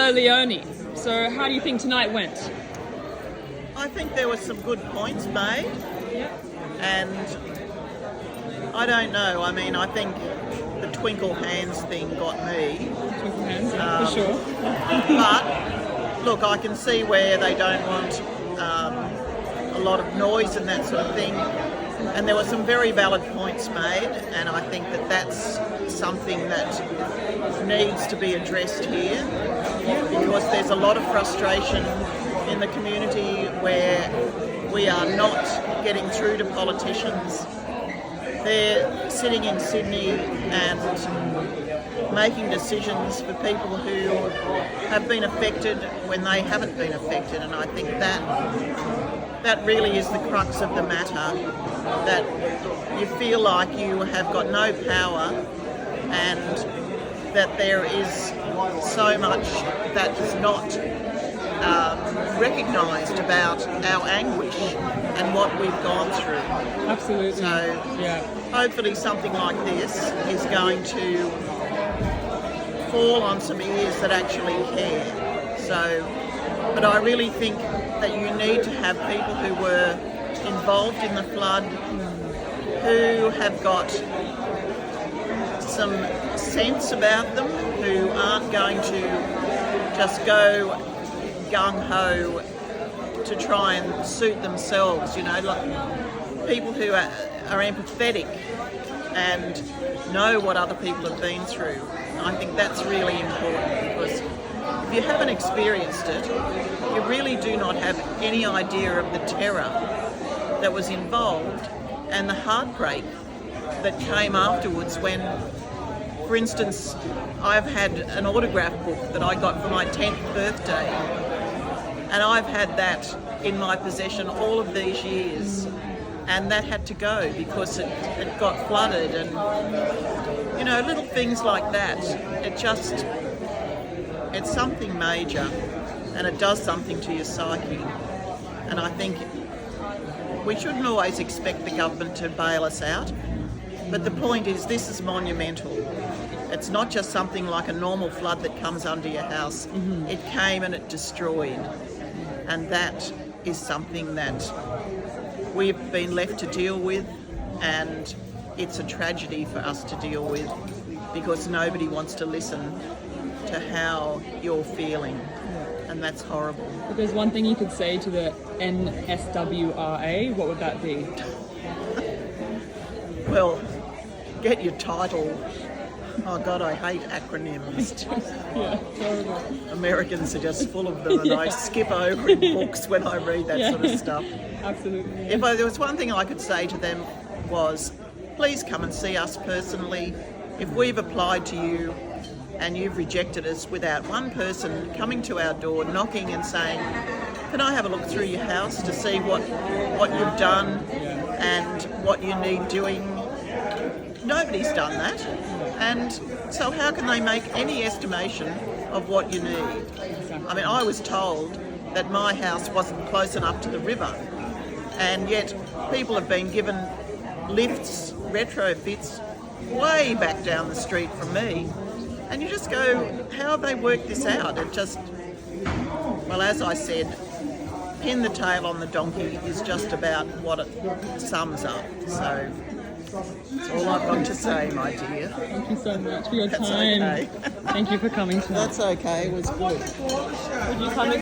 So Leone, so how do you think tonight went? I think there were some good points made, Yeah. and I don't know. I mean, I think the twinkle hands thing got me. Twinkle hands, yeah, for sure. But look, I can see where they don't want a lot of noise and that sort of thing. And there were some very valid points made, and I think that that's something that needs to be addressed here, because there's a lot of frustration in the community where we are not getting through to politicians. They're sitting in Sydney and making decisions for people who have been affected when they haven't been affected, and I think that really is the crux of the matter, that you feel like you have got no power and that there is so much that is not recognised about our anguish and what we've gone through. Absolutely. So hopefully something like this is going to fall on some ears that actually care. So, but I really think that you need to have people who were involved in the flood, who have got some sense about them, who aren't going to just go gung-ho to try and suit themselves, you know, like people who are empathetic and know what other people have been through. I think that's really important, because if you haven't experienced it, you really do not have any idea of the terror that was involved and the heartbreak that came afterwards when, for instance, I've had an autograph book that I got for my 10th birthday, and I've had that in my possession all of these years, and that had to go because it got flooded, and you know, little things like that. It's something major, and it does something to your psyche. And I think we shouldn't always expect the government to bail us out, but the point is, this is monumental. It's not just something like a normal flood that comes under your house. It came and it destroyed, and that is something that we've been left to deal with, and it's a tragedy for us to deal with, because nobody wants to listen to how you're feeling, and that's horrible. If there's one thing you could say to the NSWRA, what would that be? Well, get your title. Oh God, I hate acronyms. Yeah, horrible. Americans are just full of them, and I skip over in books when I read that sort of stuff. Absolutely. If there was one thing I could say to them was, please come and see us personally. If we've applied to you and you've rejected us without one person coming to our door, knocking and saying, can I have a look through your house to see what you've done and what you need doing? Nobody's done that. And so how can they make any estimation of what you need? I mean, I was told that my house wasn't close enough to the river, and yet people have been given lifts, retrofits, way back down the street from me. And you just go, how have they worked this out? It just, well, as I said, pin the tail on the donkey is just about what it sums up. So that's all I've got to say, my dear. Thank you so much for your That's time. okay. Thank you for coming tonight. That's okay, it was good. Would you come